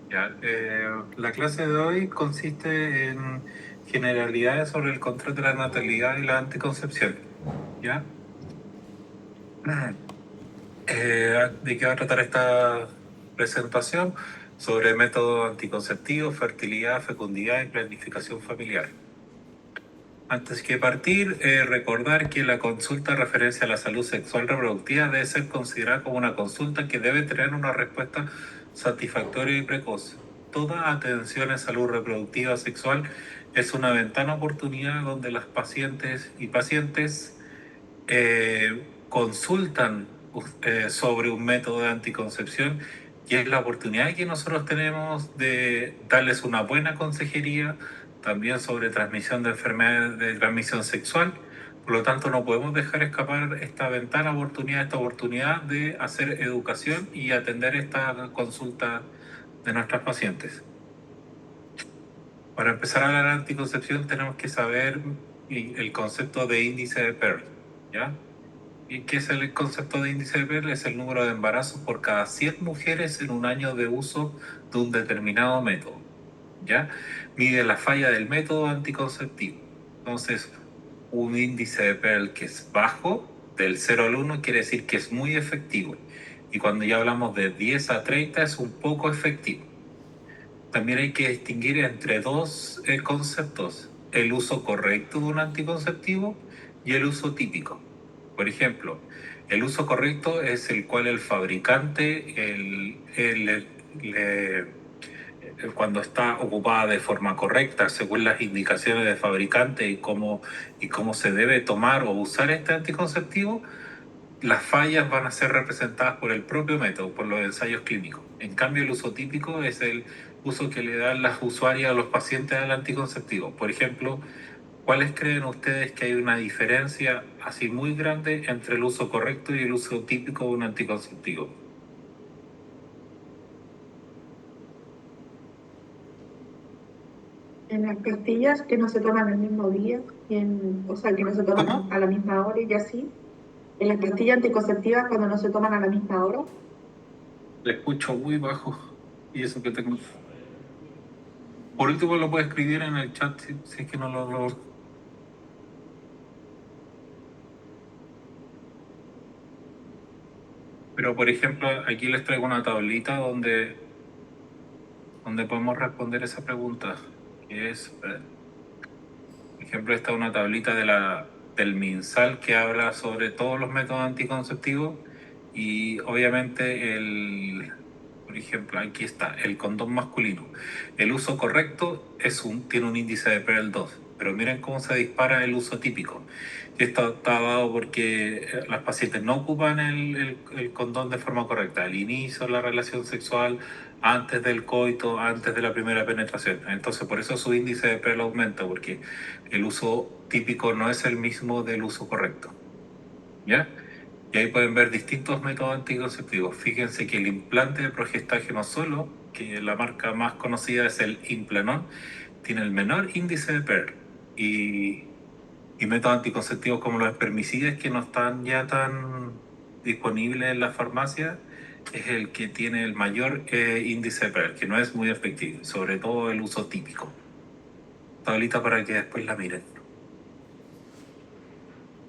Ya, la clase de hoy consiste en generalidades sobre el control de la natalidad y la anticoncepción. ¿Ya? ¿De qué va a tratar esta presentación? Sobre métodos anticonceptivos, fertilidad, fecundidad y planificación familiar. Antes que partir, recordar que la consulta referencia a la salud sexual reproductiva debe ser considerada como una consulta que debe tener una respuesta satisfactoria y precoz. Toda atención en salud reproductiva sexual es una ventana oportunidad donde las pacientes y pacientes consultan sobre un método de anticoncepción y es la oportunidad que nosotros tenemos de darles una buena consejería también sobre transmisión de enfermedades de transmisión sexual. Por lo tanto, no podemos dejar escapar esta ventana oportunidad, esta oportunidad de hacer educación y atender esta consulta de nuestras pacientes. Para empezar a hablar de anticoncepción tenemos que saber el concepto de índice de Pearl, ¿ya? ¿Y qué es el concepto de índice de Pearl? Es el número de embarazos por cada 100 mujeres en un año de uso de un determinado método, ¿ya? Mide la falla del método anticonceptivo. Entonces, un índice de Pearl que es bajo, del 0 al 1, quiere decir que es muy efectivo. Y cuando ya hablamos de 10 a 30 es un poco efectivo. También hay que distinguir entre dos conceptos, el uso correcto de un anticonceptivo y el uso típico. Por ejemplo, el uso correcto es el cual el fabricante, cuando está ocupada de forma correcta, según las indicaciones del fabricante y cómo se debe tomar o usar este anticonceptivo, las fallas van a ser representadas por el propio método, por los ensayos clínicos. En cambio, el uso típico es el uso que le dan las usuarias a los pacientes al anticonceptivo. Por ejemplo, ¿cuáles creen ustedes que hay una diferencia así muy grande entre el uso correcto y el uso típico de un anticonceptivo? En las pastillas que no se toman el mismo día, o sea, que no se toman ¿Cómo? a la misma hora y así. En las pastillas anticonceptivas cuando no se toman a la misma hora. Le escucho muy bajo y eso que tengo. Por último, lo puede escribir en el chat si es que no lo. Pero, por ejemplo, aquí les traigo una tablita donde podemos responder esa pregunta, que es, por ejemplo, esta es una tablita del MinSal que habla sobre todos los métodos anticonceptivos y obviamente por ejemplo, aquí está, el condón masculino. El uso correcto tiene un índice de PERL 2, pero miren cómo se dispara el uso típico. Esto está dado porque las pacientes no ocupan el condón de forma correcta. Al inicio de la relación sexual, antes del coito, antes de la primera penetración. Entonces, por eso su índice de PERL aumenta, porque el uso típico no es el mismo del uso correcto. ¿Ya? Y ahí pueden ver distintos métodos anticonceptivos. Fíjense que el implante de progestágeno solo, que la marca más conocida es el Implanon, tiene el menor índice de PERL. Y métodos anticonceptivos como los espermicidas, que no están ya tan disponibles en la farmacia, es el que tiene el mayor índice de PERL, que no es muy efectivo, sobre todo el uso típico. Tablita para que después la miren.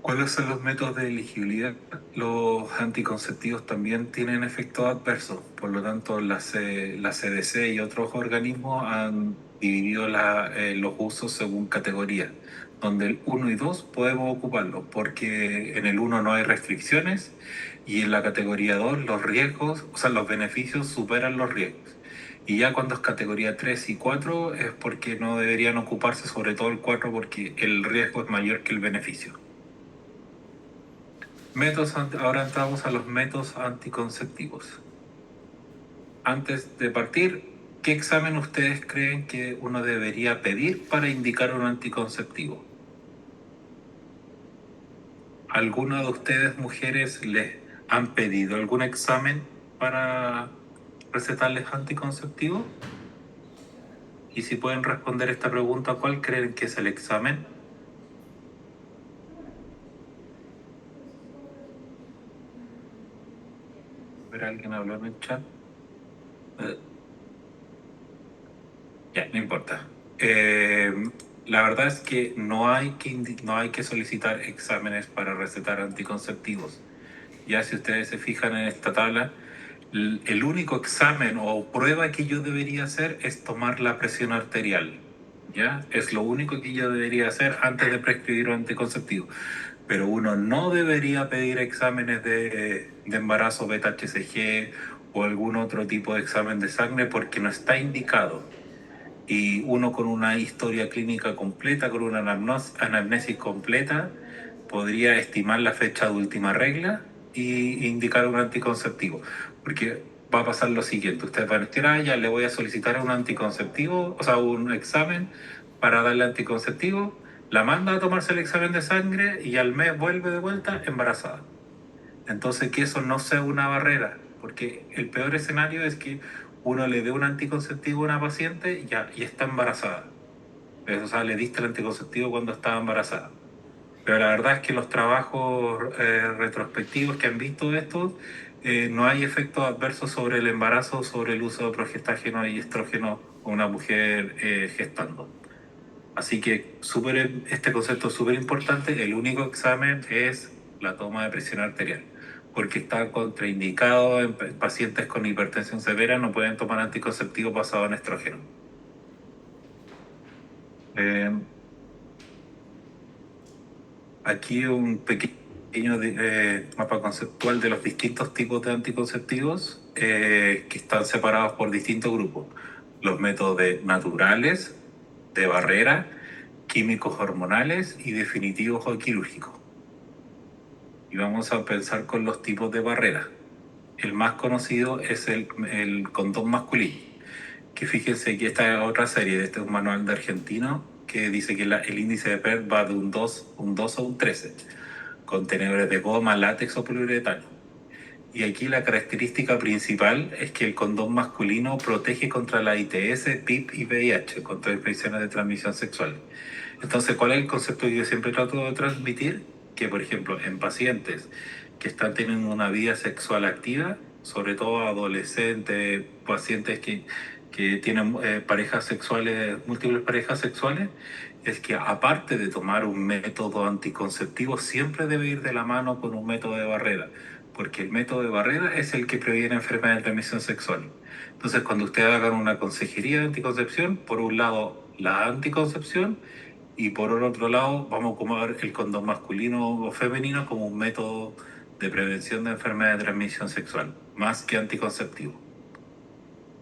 ¿Cuáles son los métodos de elegibilidad? Los anticonceptivos también tienen efectos adversos, por lo tanto la CDC y otros organismos han dividido los usos según categoría, donde el 1 y 2 podemos ocuparlos, porque en el 1 no hay restricciones y en la categoría 2 los riesgos, o sea, los beneficios superan los riesgos. Y ya cuando es categoría 3 y 4 es porque no deberían ocuparse, sobre todo el 4, porque el riesgo es mayor que el beneficio. Ahora entramos a los métodos anticonceptivos. Antes de partir, ¿qué examen ustedes creen que uno debería pedir para indicar un anticonceptivo? ¿Alguna de ustedes, mujeres, les han pedido algún examen para recetarles anticonceptivos? Y si pueden responder esta pregunta, ¿cuál creen que es el examen? ver, alguien habló en el chat. Ya, no importa. La verdad es que no hay que solicitar exámenes para recetar anticonceptivos. Ya si ustedes se fijan en esta tabla, el único examen o prueba que yo debería hacer es tomar la presión arterial. ¿Ya? Es lo único que yo debería hacer antes de prescribir un anticonceptivo. Pero uno no debería pedir exámenes de embarazo beta-HCG o algún otro tipo de examen de sangre porque no está indicado. Y uno con una historia clínica completa, con una anamnesis completa, podría estimar la fecha de última regla y indicar un anticonceptivo. Porque va a pasar lo siguiente, ustedes van a decir, ah, ya le voy a solicitar un anticonceptivo, o sea, un examen para darle anticonceptivo, la manda a tomarse el examen de sangre y al mes vuelve de vuelta embarazada. Entonces, que eso no sea una barrera, porque el peor escenario es que uno le dé un anticonceptivo a una paciente y está embarazada. O sea, le diste el anticonceptivo cuando estaba embarazada. Pero la verdad es que los trabajos retrospectivos que han visto esto, no hay efectos adversos sobre el embarazo, sobre el uso de progestágeno y estrógeno con una mujer gestando. Así que este concepto es súper importante. El único examen es la toma de presión arterial, porque está contraindicado en pacientes con hipertensión severa, no pueden tomar anticonceptivos basados en estrógeno. Eh, Aquí un pequeño mapa conceptual de los distintos tipos de anticonceptivos que están separados por distintos grupos. Los métodos naturales, de barrera, químicos hormonales y definitivos o quirúrgicos. Y vamos a pensar con los tipos de barrera. El más conocido es el condón masculino, que fíjense que esta es otra serie, este es un manual de argentino que dice que el índice de PERT va de un 2 a un 13, contenedores de goma, látex o poliuretano. Y aquí la característica principal es que el condón masculino protege contra la ITS, PIP y VIH, contra infecciones de transmisión sexual. Entonces, ¿cuál es el concepto que yo siempre trato de transmitir? Que, por ejemplo, en pacientes que están teniendo una vida sexual activa, sobre todo adolescentes, pacientes que tienen parejas sexuales, múltiples parejas sexuales, es que aparte de tomar un método anticonceptivo, siempre debe ir de la mano con un método de barrera, porque el método de barrera es el que previene enfermedades de transmisión sexual. Entonces, cuando ustedes hagan una consejería de anticoncepción, por un lado, la anticoncepción, y por otro lado, vamos a ocupar el condón masculino o femenino como un método de prevención de enfermedades de transmisión sexual, más que anticonceptivo.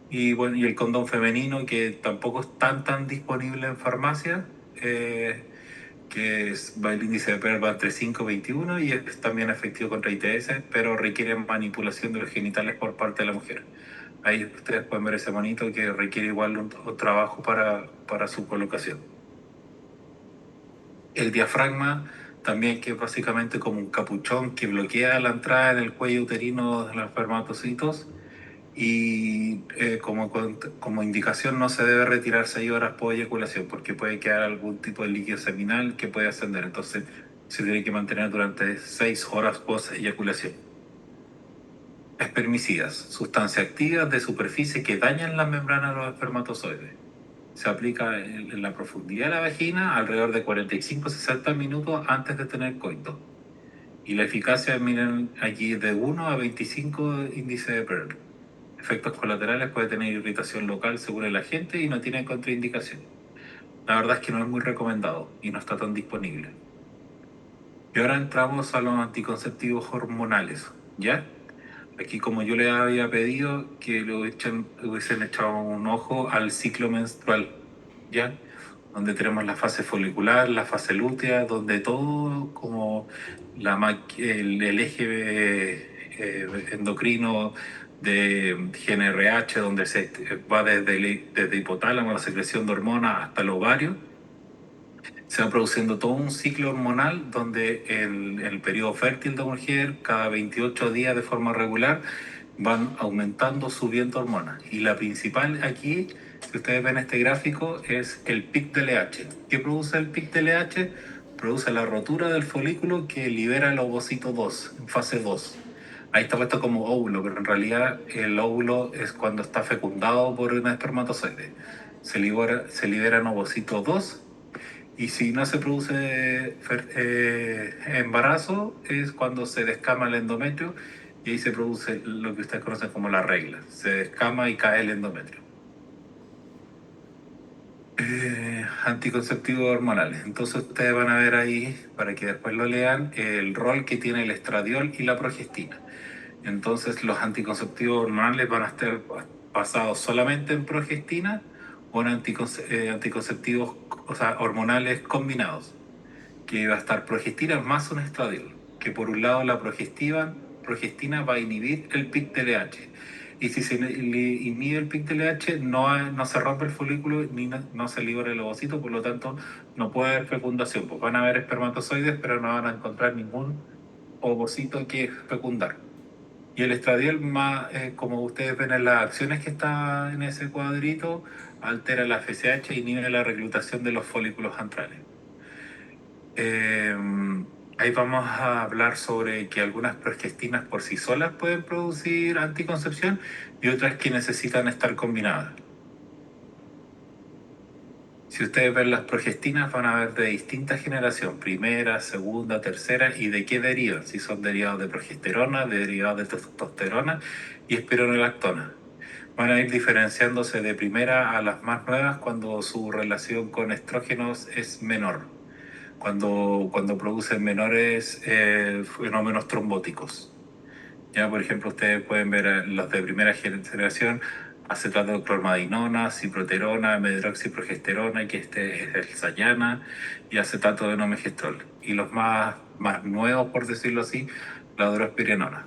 Y bueno, y el condón femenino, que tampoco es tan disponible en farmacia, el índice de PER va entre 5 y 21 y es también efectivo contra ITS, pero requiere manipulación de los genitales por parte de la mujer. Ahí ustedes pueden ver ese monito que requiere igual un trabajo para su colocación. El diafragma también, que es básicamente como un capuchón que bloquea la entrada en el cuello uterino de los espermatocitos, y como indicación no se debe retirar 6 horas por eyaculación porque puede quedar algún tipo de líquido seminal que puede ascender. Entonces se tiene que mantener durante 6 horas post eyaculación. Espermicidas, sustancias activas de superficie que dañan las membranas de los espermatozoides. Se aplica en la profundidad de la vagina alrededor de 45-60 minutos antes de tener coito. Y la eficacia, miren allí, de 1 a 25 índice de Pearl. Efectos colaterales, puede tener irritación local según el agente y no tiene contraindicación. La verdad es que no es muy recomendado y no está tan disponible. Y ahora entramos a los anticonceptivos hormonales, ¿ya? Aquí, como yo le había pedido que hubiesen echado un ojo al ciclo menstrual, ¿ya? Donde tenemos la fase folicular, la fase lútea, donde todo como el eje endocrino de GNRH, donde se va desde hipotálamo, la secreción de hormonas hasta el ovario, se va produciendo todo un ciclo hormonal donde en el periodo fértil de la mujer, cada 28 días de forma regular, van aumentando, subiendo hormonas. Y la principal aquí, si ustedes ven este gráfico, es el pic de LH. ¿Qué produce el pic de LH? Produce la rotura del folículo que libera el ovocito 2, en fase 2. ahí está puesto como óvulo, pero en realidad el óvulo es cuando está fecundado por un espermatozoide. Se liberan ovocitos 2 y si no se produce embarazo es cuando se descama el endometrio y ahí se produce lo que ustedes conocen como la regla. Se descama y cae el endometrio. Anticonceptivos hormonales. Entonces ustedes van a ver ahí, para que después lo lean, el rol que tiene el estradiol y la progestina. Entonces los anticonceptivos hormonales van a estar basados solamente en progestina o en anticonceptivos, o sea, hormonales combinados, que va a estar progestina más un estradiol, que por un lado la progestina va a inhibir el pic LH. Y si se inhibe el pic LH, no se rompe el folículo ni no se libera el ovocito, por lo tanto no puede haber fecundación. Pues van a haber espermatozoides, pero no van a encontrar ningún ovocito que fecundar. Y el estradiol, más, como ustedes ven en las acciones que está en ese cuadrito, altera la FSH e inhibe la reclutación de los folículos antrales. Eh, Ahí vamos a hablar sobre que algunas progestinas por sí solas pueden producir anticoncepción y otras que necesitan estar combinadas. Si ustedes ven las progestinas, van a ver de distinta generación, primera, segunda, tercera, y de qué derivan, si son derivados de progesterona, derivados de testosterona y espironolactona. Van a ir diferenciándose de primera a las más nuevas cuando su relación con estrógenos es menor, cuando producen menores fenómenos trombóticos. Ya, por ejemplo, ustedes pueden ver los de primera generación, acetato de clormadinona, ciproterona, medroxiprogesterona, que este es el Sayana, y acetato de nomegestrol. Y los más nuevos, por decirlo así, la drospirenona.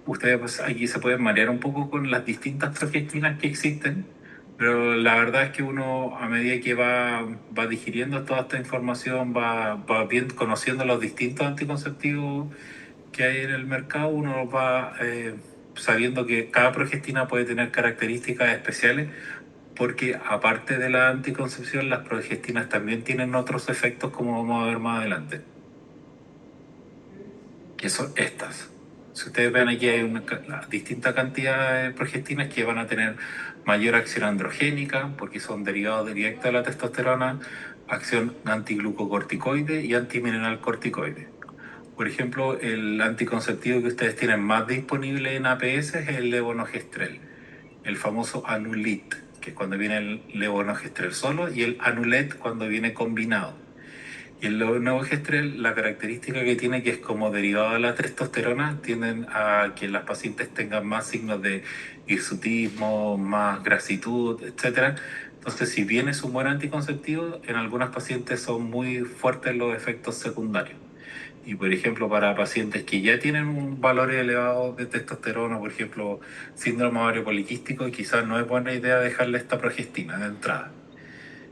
Ustedes pues, aquí se pueden marear un poco con las distintas progestinas que existen, pero la verdad es que uno a medida que va digiriendo toda esta información, va bien conociendo los distintos anticonceptivos que hay en el mercado, uno va sabiendo que cada progestina puede tener características especiales, porque aparte de la anticoncepción, las progestinas también tienen otros efectos, como vamos a ver más adelante, que son estas. Si ustedes ven aquí hay una distinta cantidad de progestinas que van a tener mayor acción androgénica, porque son derivados directos de la testosterona, acción antiglucocorticoide y antimineralcorticoide. Por ejemplo, el anticonceptivo que ustedes tienen más disponible en APS es el levonorgestrel, el famoso Anulit, que es cuando viene el levonorgestrel solo, y el Anulet cuando viene combinado. Y el levonorgestrel, la característica que tiene, que es como derivado de la testosterona, tienden a que las pacientes tengan más signos de hirsutismo, más grasitud, etcétera. Entonces, si bien es un buen anticonceptivo, en algunas pacientes son muy fuertes los efectos secundarios. Y por ejemplo, para pacientes que ya tienen un valor elevado de testosterona, por ejemplo, síndrome ovario poliquístico, quizás no es buena idea dejarle esta progestina de entrada.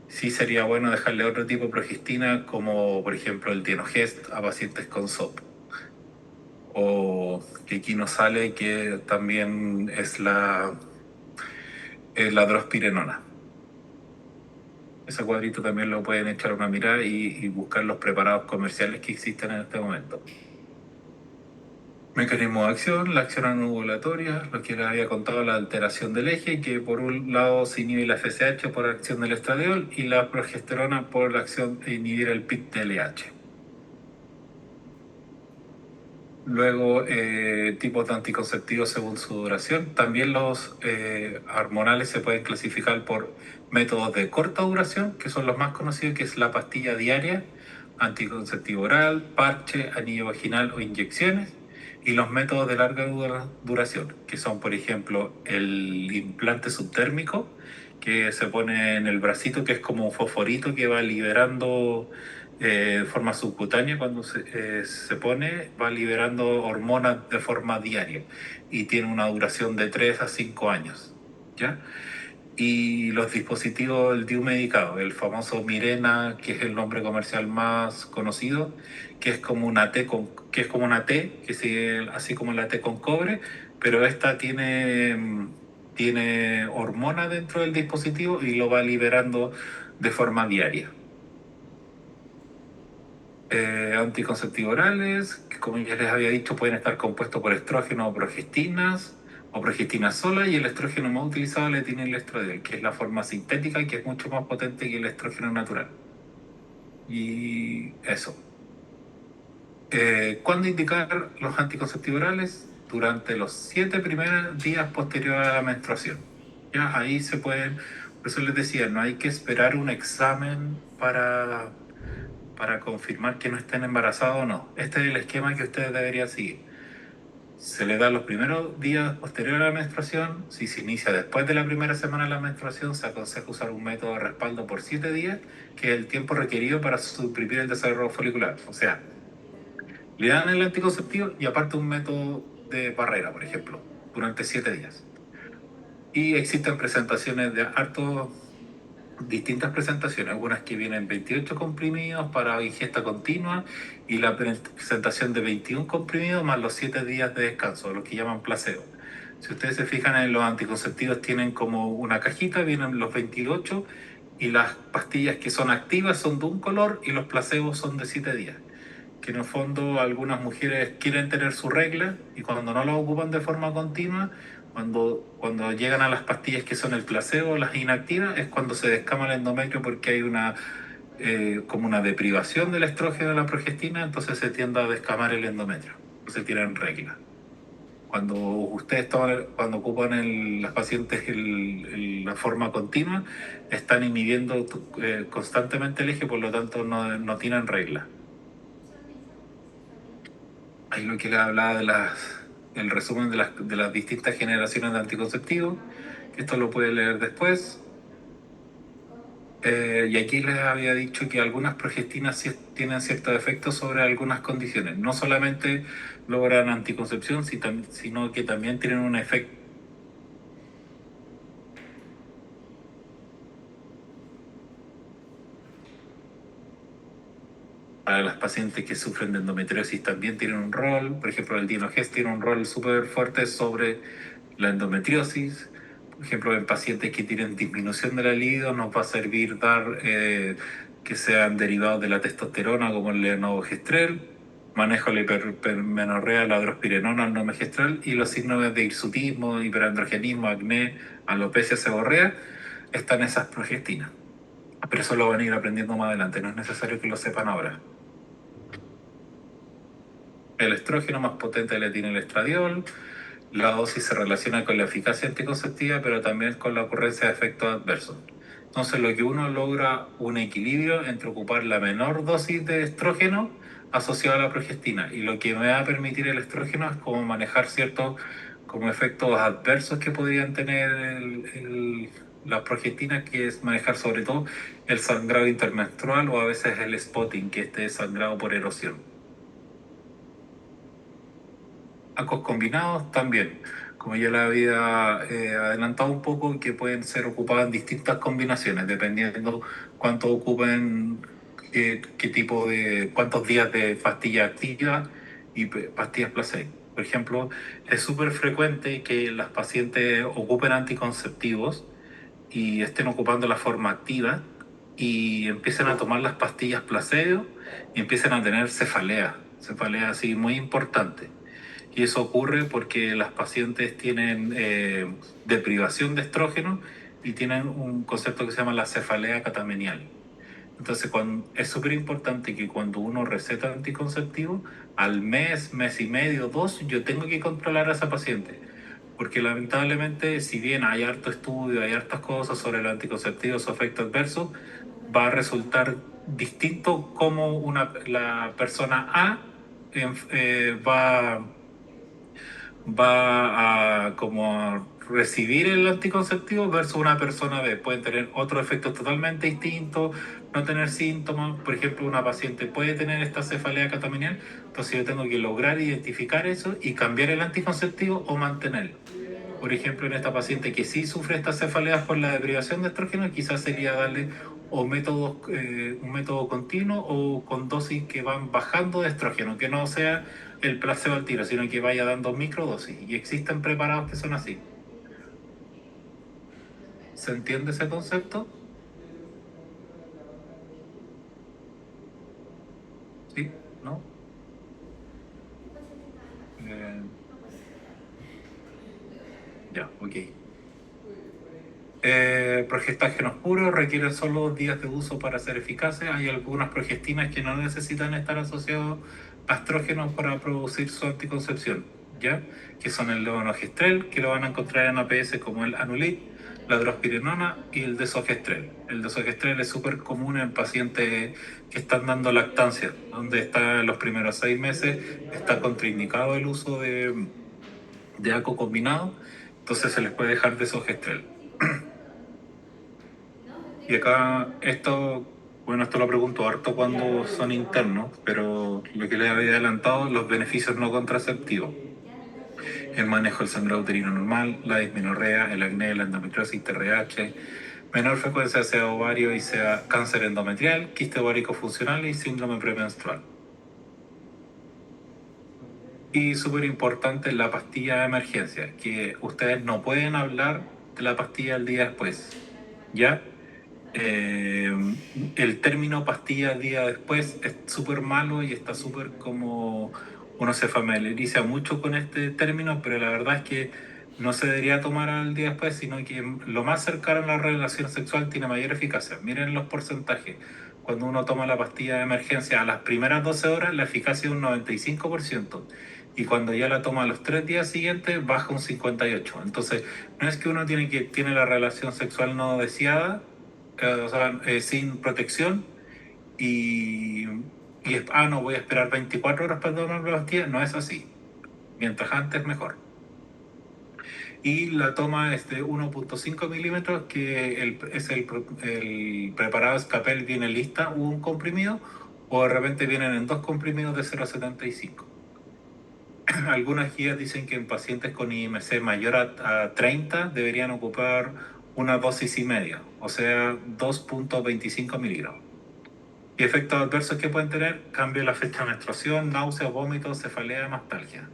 Sí sería bueno dejarle otro tipo de progestina, como por ejemplo el Dienogest a pacientes con SOP. O que aquí no sale, que también es la drospirenona. Ese cuadrito también lo pueden echar una mirada y buscar los preparados comerciales que existen en este momento. Mecanismo de acción, la acción anovulatoria, lo que les había contado, la alteración del eje, que por un lado se inhibe la FSH por acción del estradiol y la progesterona por la acción de inhibir el PIT-LH. Luego, tipos de anticonceptivos según su duración. También los hormonales se pueden clasificar por métodos de corta duración, que son los más conocidos, que es la pastilla diaria, anticonceptivo oral, parche, anillo vaginal o inyecciones. Y los métodos de larga duración, que son, por ejemplo, el implante subtérmico, que se pone en el bracito, que es como un fosforito que va liberando de forma subcutánea. Cuando se pone, va liberando hormonas de forma diaria y tiene una duración de 3 a 5 años. ¿Ya? Y los dispositivos del DIU medicado, el famoso Mirena, que es el nombre comercial más conocido, que es como una que es como una T, que es así como la T con cobre, pero esta tiene hormona dentro del dispositivo y lo va liberando de forma diaria. Anticonceptivos orales, que como ya les había dicho, pueden estar compuestos por estrógeno o progestinas sola, y el estrógeno más utilizado le tiene el estradiol, que es la forma sintética, que es mucho más potente que el estrógeno natural. Y eso. ¿Cuándo indicar los anticonceptivos orales? Durante los 7 primeros días posteriores a la menstruación. Ya ahí se pueden, por eso les decía, no hay que esperar un examen para confirmar que no estén embarazados o no. Este es el esquema que ustedes deberían seguir. Se le da los primeros días posteriores a la menstruación. Si se inicia después de la primera semana de la menstruación, se aconseja usar un método de respaldo por 7 días, que es el tiempo requerido para suprimir el desarrollo folicular. O sea, le dan el anticonceptivo y aparte un método de barrera, por ejemplo, durante 7 días. Y existen presentaciones de hartos, distintas presentaciones, algunas que vienen 28 comprimidos para ingesta continua y la presentación de 21 comprimidos más los 7 días de descanso, lo que llaman placebo. Si ustedes se fijan en los anticonceptivos tienen como una cajita, vienen los 28 y las pastillas que son activas son de un color y los placebos son de 7 días. Que en el fondo algunas mujeres quieren tener su regla y cuando no la ocupan de forma continua, cuando llegan a las pastillas que son el placebo, las inactivas, es cuando se descama el endometrio porque hay como una deprivación del estrógeno de la progestina, entonces se tiende a descamar el endometrio, se tienen regla. Cuando ocupan las pacientes la forma continua, están inhibiendo constantemente el eje, por lo tanto no tienen regla. Ahí lo que le hablaba el resumen de las distintas generaciones de anticonceptivos, que esto lo puede leer después. Y aquí les había dicho que algunas progestinas sí tienen ciertos efectos sobre algunas condiciones. No solamente logran anticoncepción, sino que también tienen un efecto para las pacientes que sufren de endometriosis, también tienen un rol. Por ejemplo, el Dienogest tiene un rol súper fuerte sobre la endometriosis. Por ejemplo, en pacientes que tienen disminución de la libido, nos va a servir dar que sean derivados de la testosterona, como el levonorgestrel, manejo de la hipermenorrea, la drospirenona, el nomegestrel, y los signos de hirsutismo, hiperandrogenismo, acné, alopecia, seborrea, están esas progestinas. Pero eso lo van a ir aprendiendo más adelante, no es necesario que lo sepan ahora. El estrógeno más potente le tiene el estradiol. La dosis se relaciona con la eficacia anticonceptiva, pero también con la ocurrencia de efectos adversos. Entonces, lo que uno logra un equilibrio entre ocupar la menor dosis de estrógeno asociado a la progestina, y lo que me va a permitir el estrógeno es como manejar ciertos como efectos adversos que podrían tener las progestinas, que es manejar sobre todo el sangrado intermenstrual o a veces el spotting, que este es sangrado por erosión. Arcos combinados también, como ya le había adelantado un poco, que pueden ser ocupados en distintas combinaciones, dependiendo cuánto ocupen, cuántos días de pastilla activa y pastillas placebo. Por ejemplo, es súper frecuente que las pacientes ocupen anticonceptivos y estén ocupando la forma activa y empiecen a tomar las pastillas placebo y empiecen a tener cefalea así muy importante. Y eso ocurre porque las pacientes tienen deprivación de estrógeno y tienen un concepto que se llama la cefalea catamenial. Entonces, es súper importante que cuando uno receta anticonceptivo, al mes y medio, 2, yo tengo que controlar a esa paciente. Porque lamentablemente, si bien hay harto estudio, hay hartas cosas sobre el anticonceptivo, su efecto adverso, va a resultar distinto cómo la persona A va a como recibir el anticonceptivo versus una persona B. Pueden tener otros efectos totalmente distintos, no tener síntomas. Por ejemplo, una paciente puede tener esta cefalea catamenial, entonces yo tengo que lograr identificar eso y cambiar el anticonceptivo o mantenerlo. Por ejemplo, en esta paciente que sí sufre estas cefaleas por la deprivación de estrógeno, quizás sería darle un método continuo o con dosis que van bajando de estrógeno, que no sea el placebo al tiro, sino que vaya dando microdosis. Y existen preparados que son así. ¿Se entiende ese concepto? ¿Sí? ¿no? Eh, ya, ok. Progestágenos puros requieren solo 2 días de uso para ser eficaces. Hay algunas progestinas que no necesitan estar asociados a estrógenos para producir su anticoncepción, ¿ya? Que son el levonorgestrel, que lo van a encontrar en APS como el Anulit, la drospirenona y el desogestrel. El desogestrel es súper común en pacientes que están dando lactancia, donde está en los primeros 6 meses, está contraindicado el uso de ACO combinado, entonces se les puede dejar desogestrel. Y acá esto, bueno, esto lo pregunto harto cuando son internos, pero lo que les había adelantado, los beneficios no contraceptivos. El manejo del sangrado uterino normal, la dismenorrea, el acné, la endometriosis, TRH, menor frecuencia sea ovario y sea cáncer endometrial, quiste ovárico funcional y síndrome premenstrual. Y súper importante la pastilla de emergencia, que ustedes no pueden hablar de la pastilla el día después, ¿ya? Eh, el término pastilla día después es súper malo y está súper como uno se familiariza mucho con este término, pero la verdad es que no se debería tomar al día después, sino que lo más cercano a la relación sexual tiene mayor eficacia. Miren los porcentajes. Cuando uno toma la pastilla de emergencia a las primeras 12 horas, la eficacia es un 95%. Y cuando ya la toma a los 3 días siguientes, baja un 58%. Entonces, no es que uno tiene la relación sexual no deseada, o sea, sin protección y, no voy a esperar 24 horas para tomar la pastilla, no es así. Mientras antes, mejor. Y la toma es de 1,5 milímetros, que el preparado Escapel viene lista, un comprimido, o de repente vienen en 2 comprimidos de 0,75. Algunas guías dicen que en pacientes con IMC mayor a 30 deberían ocupar una dosis y media, o sea, 2,25 miligramos. Y efectos adversos que pueden tener: cambio de la fecha de menstruación, náuseas, vómitos, cefalea, mastalgia.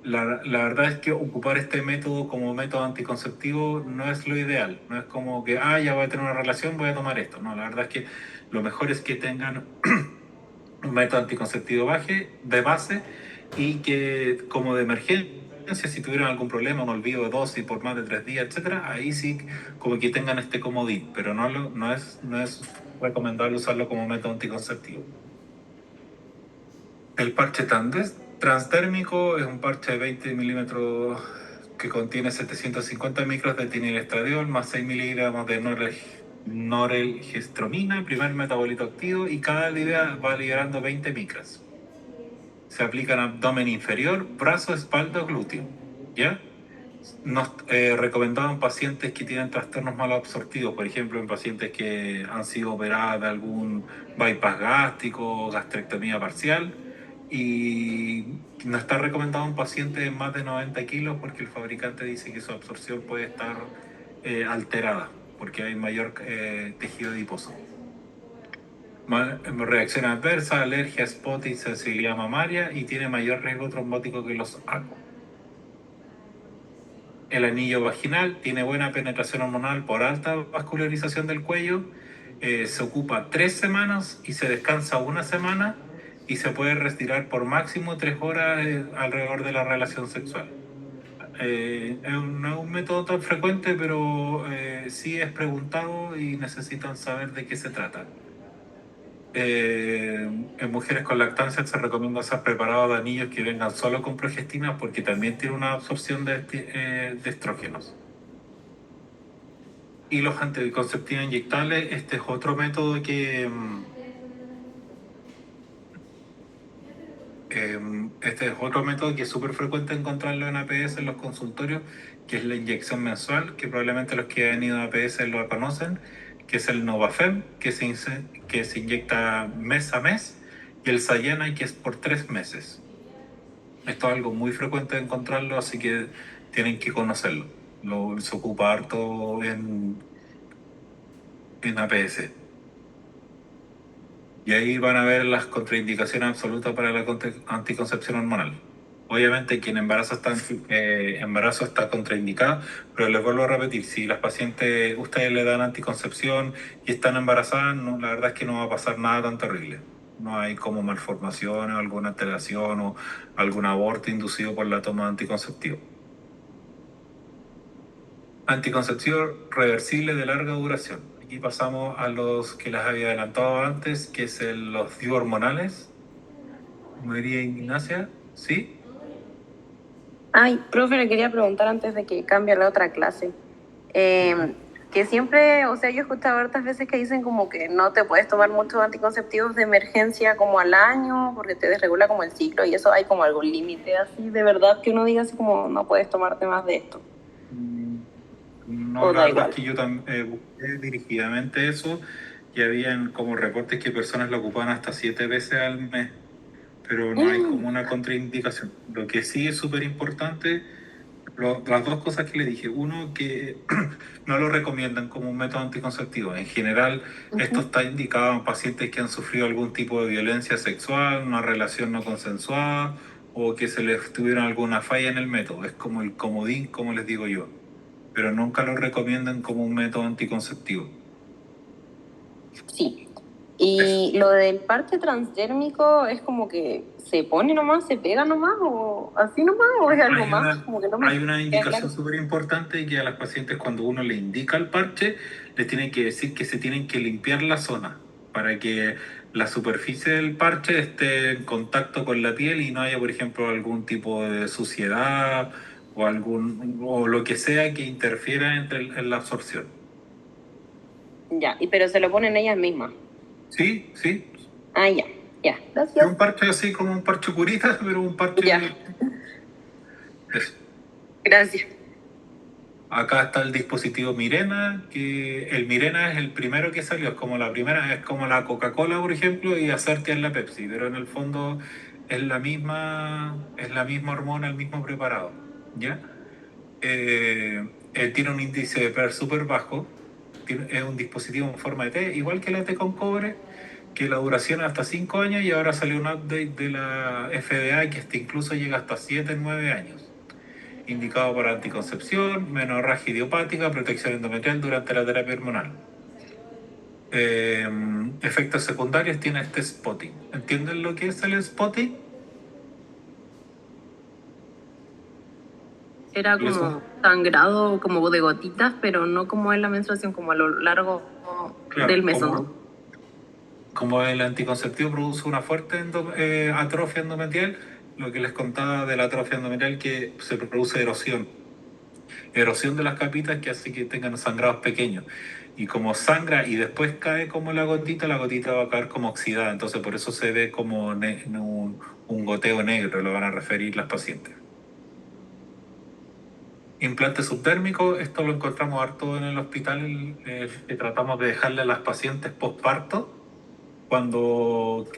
La verdad es que ocupar este método como método anticonceptivo no es lo ideal. No es como que, ya voy a tener una relación, voy a tomar esto. No, la verdad es que lo mejor es que tengan un método anticonceptivo de base, y que como de emergencia, si tuvieran algún problema, un olvido de dosis por más de 3 días, etcétera, ahí sí como que tengan este comodín, pero no es recomendable usarlo como método anticonceptivo. El parche transdérmico es un parche de 20 milímetros que contiene 750 micros de ethinylestradiol más 6 miligramos de norelgestromina, primer metabolito activo, y cada día va liberando 20 micras. Se aplica en abdomen inferior, brazo, espalda, glúteo. ¿Ya? Nos recomendado en pacientes que tienen trastornos malabsortivos, por ejemplo, en pacientes que han sido operados de algún bypass gástrico, gastrectomía parcial, y no está recomendado en pacientes de más de 90 kilos porque el fabricante dice que su absorción puede estar alterada porque hay mayor tejido adiposo. Reacción adversa, alergia, spot y sensibilidad mamaria, y tiene mayor riesgo trombótico que los ACO. El anillo vaginal tiene buena penetración hormonal por alta vascularización del cuello. Se ocupa 3 semanas y se descansa una semana, y se puede retirar por máximo 3 horas alrededor de la relación sexual. No es un método tan frecuente, pero sí es preguntado y necesitan saber de qué se trata. En mujeres con lactancia se recomienda hacer preparado de anillos que vengan solo con progestina, porque también tiene una absorción de estrógenos. Y los anticonceptivos inyectables, este es otro método que es súper frecuente encontrarlo en APS en los consultorios, que es la inyección mensual, que probablemente los que han ido a APS lo conocen, que es el Novafem, que se inyecta mes a mes, y el Sayenay, que es por 3 meses. Esto es algo muy frecuente de encontrarlo, así que tienen que conocerlo. Se ocupa harto en APS. Y ahí van a ver las contraindicaciones absolutas para la anticoncepción hormonal. Obviamente quien embarazo está contraindicado, pero les vuelvo a repetir, si las pacientes, ustedes le dan anticoncepción y están embarazadas, no, la verdad es que no va a pasar nada tan terrible. no hay como malformaciones o alguna alteración o algún aborto inducido por la toma de anticonceptivo. Anticonceptivo reversible de larga duración. Aquí pasamos a los que las había adelantado antes, que es los DIU hormonales. María Ignacia, ¿sí? Ay, profe, le quería preguntar antes de que cambie a la otra clase. Que siempre, o sea, yo he escuchado hartas veces que dicen como que no te puedes tomar muchos anticonceptivos de emergencia como al año porque te desregula como el ciclo y eso hay como algún límite así de verdad que uno diga así como no puedes tomarte más de esto. No, O la da verdad igual. es que yo también busqué dirigidamente eso y habían como reportes que personas lo ocupaban hasta 7 veces al mes, pero no hay como una contraindicación. Lo que sí es súper importante, las dos cosas que le dije. Uno, que no lo recomiendan como un método anticonceptivo. En general, esto está indicado en pacientes que han sufrido algún tipo de violencia sexual, una relación no consensuada o que se les tuvieron alguna falla en el método. Es como el comodín, como les digo yo, pero nunca lo recomiendan como un método anticonceptivo. Sí. Y lo del parche transdérmico es como que se pone nomás, se pega nomás, o así nomás, o es algo más. Como que no me Hay una queda indicación claro. súper importante que a las pacientes cuando uno le indica el parche, les tienen que decir que se tienen que limpiar la zona para que la superficie del parche esté en contacto con la piel y no haya, por ejemplo, algún tipo de suciedad o lo que sea que interfiera en la absorción. Ya, pero se lo ponen ellas mismas. Sí, sí. Ah, ya, ya. Es Gracias. un parche así como un parche curita, pero un parche... Ya, Eso. gracias. Acá está el dispositivo Mirena, que el Mirena es el primero que salió, es como la primera, es como la Coca-Cola, por ejemplo, y Acertia es la Pepsi, pero en el fondo es la misma hormona, el mismo preparado, ¿ya? Tiene un índice de PER súper bajo, es un dispositivo en forma de T, igual que la T con cobre, que la duración es hasta 5 años y ahora salió un update de la FDA que incluso llega hasta 7, 9 años, indicado para anticoncepción, menorragia idiopática, protección endometrial durante la terapia hormonal. Efectos secundarios tiene este spotting. ¿Entienden lo que es el spotting? Era como sangrado, como de gotitas, pero no como en la menstruación, como a lo largo Claro, del mes, ¿no? como el anticonceptivo produce una fuerte atrofia endometrial, lo que les contaba de la atrofia endometrial, que se produce erosión de las capitas que hace que tengan sangrados pequeños. Y como sangra y después cae como la gotita va a caer como oxidada. Entonces por eso se ve como un goteo negro, lo van a referir las pacientes. Implante subdérmico, esto lo encontramos harto en el hospital, que tratamos de dejarle a las pacientes postparto cuando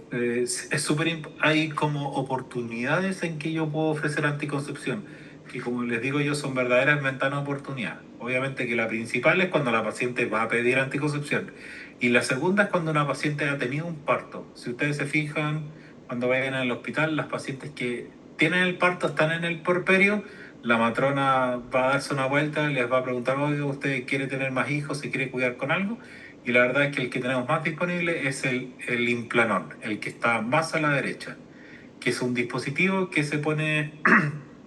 hay como oportunidades en que yo puedo ofrecer anticoncepción, que como les digo yo son verdaderas ventanas de oportunidad. Obviamente que la principal es cuando la paciente va a pedir anticoncepción y la segunda es cuando una paciente ha tenido un parto. Si ustedes se fijan, cuando vayan al hospital, las pacientes que tienen el parto están en el puerperio, la matrona va a darse una vuelta, les va a preguntar, oye, ¿usted quiere tener más hijos, se quiere cuidar con algo? Y la verdad es que el que tenemos más disponible es el Implanon, el que está más a la derecha, que es un dispositivo que se pone,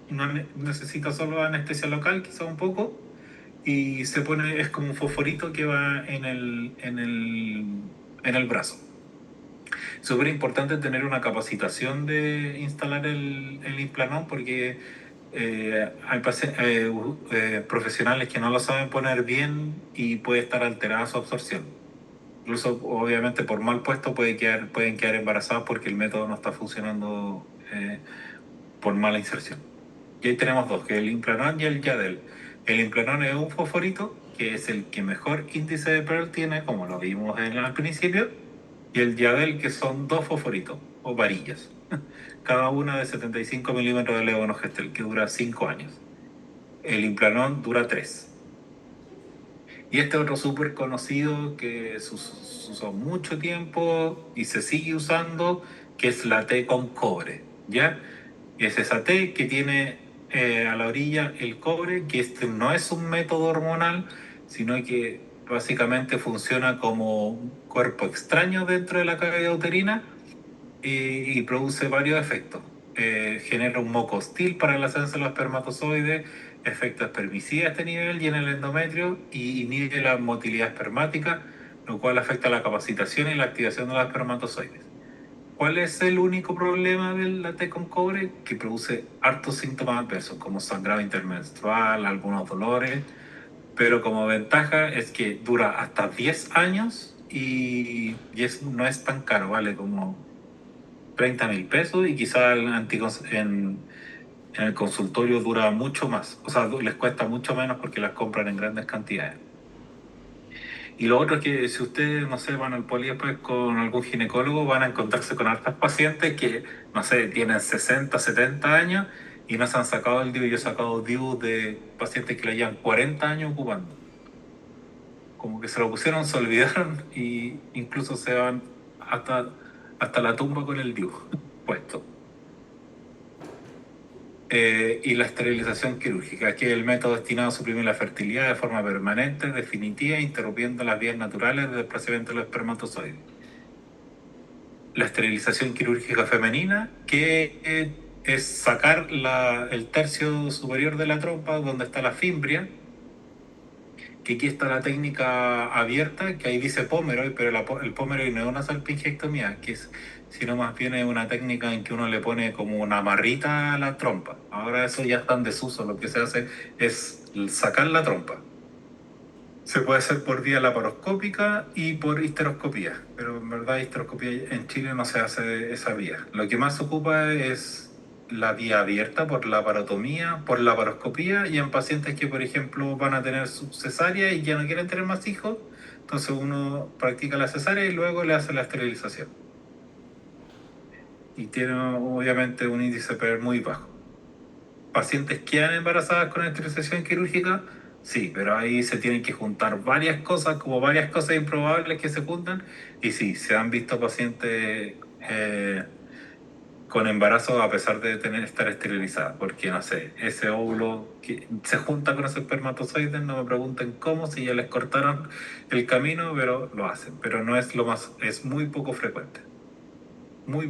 no necesita solo anestesia local, quizá un poco, y se pone, es como un fosforito que va en el brazo. Súper importante tener una capacitación de instalar el Implanon porque hay profesionales que no lo saben poner bien y puede estar alterada su absorción. Incluso, obviamente, por mal puesto pueden quedar embarazadas porque el método no está funcionando por mala inserción. Y ahí tenemos dos, que es el Implanon y el Yadel. El Implanon es un fosforito, que es el que mejor índice de Pearl tiene, como lo vimos al principio, y el Yadel, que son dos fosforitos, o varillas, cada una de 75 milímetros de levonorgestrel, que dura 5 años. El Implanon dura 3. Y este otro súper conocido que se usó mucho tiempo y se sigue usando, que es la T con cobre, ¿ya? Y es esa T que tiene a la orilla el cobre, que este no es un método hormonal, sino que básicamente funciona como un cuerpo extraño dentro de la cavidad uterina y produce varios efectos. Genera un moco hostil para el ascenso de los espermatozoides, efecto espermicida a este nivel y en el endometrio, y inhibe la motilidad espermática, lo cual afecta la capacitación y la activación de los espermatozoides. ¿Cuál es el único problema del té con cobre? Que produce hartos síntomas adversos, como sangrado intermenstrual, algunos dolores, pero como ventaja es que dura hasta 10 años no es tan caro, vale como 30.000 pesos y quizá en el consultorio dura mucho más, o sea, les cuesta mucho menos porque las compran en grandes cantidades. Y lo otro es que si ustedes, no sé, van al poli después con algún ginecólogo, van a encontrarse con hartas pacientes que, no sé, tienen 60, 70 años y no se han sacado el DIU. Yo he sacado DIU de pacientes que lo llevan 40 años ocupando. Como que se lo pusieron, se olvidaron y incluso se van hasta la tumba con el DIU puesto. Y la esterilización quirúrgica, que es el método destinado a suprimir la fertilidad de forma permanente, definitiva, interrumpiendo las vías naturales de desplazamiento de los espermatozoides. La esterilización quirúrgica femenina, que es sacar el tercio superior de la trompa, donde está la fimbria, que aquí está la técnica abierta, que ahí dice Pomeroy, pero el Pomeroy no es una salpingectomía, sino más bien es una técnica en que uno le pone como una amarrita a la trompa. Ahora eso ya está en desuso, lo que se hace es sacar la trompa. Se puede hacer por vía laparoscópica y por histeroscopía, pero en verdad histeroscopía en Chile no se hace esa vía. Lo que más se ocupa es la vía abierta por la laparotomía, por la laparoscopía y en pacientes que, por ejemplo, van a tener cesárea y ya no quieren tener más hijos, entonces uno practica la cesárea y luego le hace la esterilización. Y tiene obviamente un índice PER muy bajo. ¿Pacientes quedan embarazadas con esterilización quirúrgica? Sí, pero ahí se tienen que juntar varias cosas, como varias cosas improbables que se juntan. Y sí, se han visto pacientes con embarazo a pesar de estar esterilizadas, porque no sé, ese óvulo que se junta con ese espermatozoide, no me pregunten cómo, si ya les cortaron el camino, pero lo hacen. Pero no es lo más, es muy poco frecuente. Muy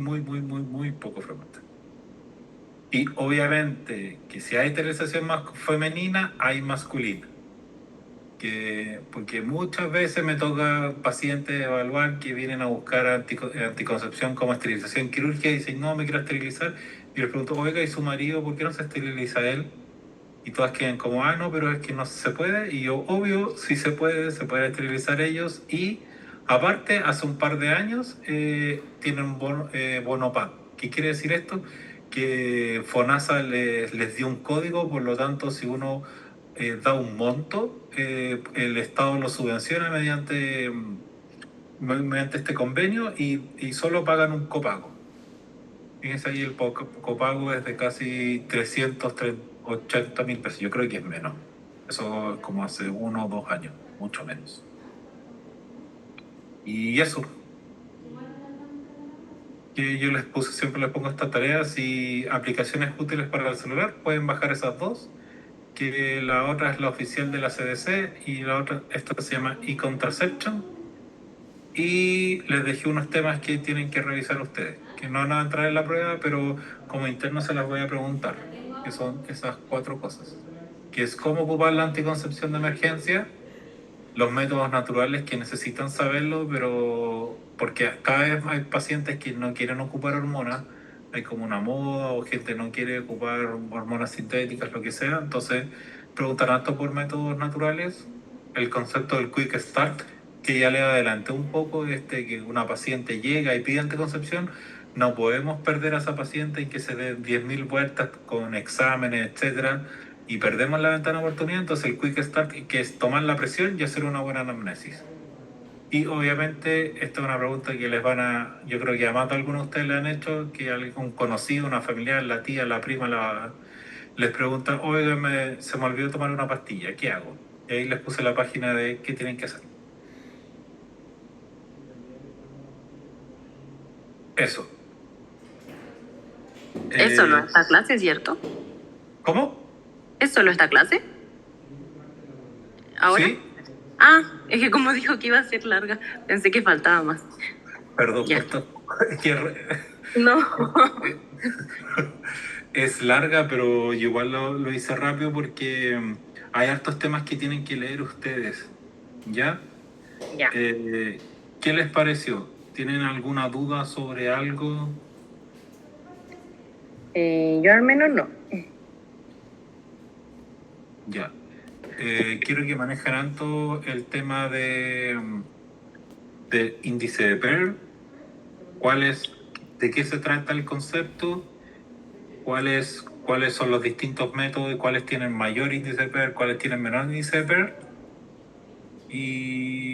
poco frecuente. Y obviamente que si hay esterilización más femenina, hay masculina. Porque muchas veces me toca pacientes evaluar que vienen a buscar anticoncepción como esterilización quirúrgica y dicen, no, me quiero esterilizar. Y les pregunto, oiga, ¿y su marido por qué no se esteriliza él? Y todas quedan como, ah, no, pero es que no se puede. Y yo, obvio, sí se puede esterilizar ellos. Y aparte, hace un par de años tienen bono PAN. ¿Qué quiere decir esto? Que FONASA les dio un código, por lo tanto, si uno da un monto, el Estado lo subvenciona mediante este convenio y solo pagan un copago. Fíjense ahí, el copago es de casi 380.000 pesos. Yo creo que es menos. Eso es como hace 1 o 2 años, mucho menos. Y eso, que yo siempre les pongo estas tareas y aplicaciones útiles para el celular. Pueden bajar esas dos, que la otra es la oficial de la CDC y la otra, esta se llama e-contraception. Y les dejé unos temas que tienen que revisar ustedes, que no van a entrar en la prueba, pero como interno se las voy a preguntar, que son esas 4 cosas, que es cómo ocupar la anticoncepción de emergencia, los métodos naturales que necesitan saberlo, pero porque cada vez hay pacientes que no quieren ocupar hormonas, hay como una moda o gente no quiere ocupar hormonas sintéticas, lo que sea, entonces preguntar tanto por métodos naturales, el concepto del quick start, que ya le adelanté un poco, que una paciente llega y pide anticoncepción, no podemos perder a esa paciente en que se den 10.000 vueltas con exámenes, etcétera, y perdemos la ventana de oportunidad. Entonces el quick start, que es tomar la presión y hacer una buena anamnesis. Y obviamente esta es una pregunta que yo creo que además de algunos de ustedes le han hecho, que algún conocido, una familiar, la tía, la prima, les pregunta, oiga, se me olvidó tomar una pastilla, ¿qué hago? Y ahí les puse la página de qué tienen que hacer. Eso. Eso no está clase, ¿cierto? ¿Cómo? ¿Es solo esta clase? ¿Ahora? Sí. Ah, es que como dijo que iba a ser larga, pensé que faltaba más. Perdón, Ya. por esto. Es que No. Es larga, pero yo igual lo hice rápido porque hay hartos temas que tienen que leer ustedes. ¿Ya? Ya. ¿Qué les pareció? ¿Tienen alguna duda sobre algo? Yo al menos no. Ya. Quiero que manejen tanto el tema de índice de Pearl. ¿De qué se trata el concepto? ¿Cuáles son los distintos métodos y cuáles tienen mayor índice de Pearl, cuáles tienen menor índice de Pearl? Y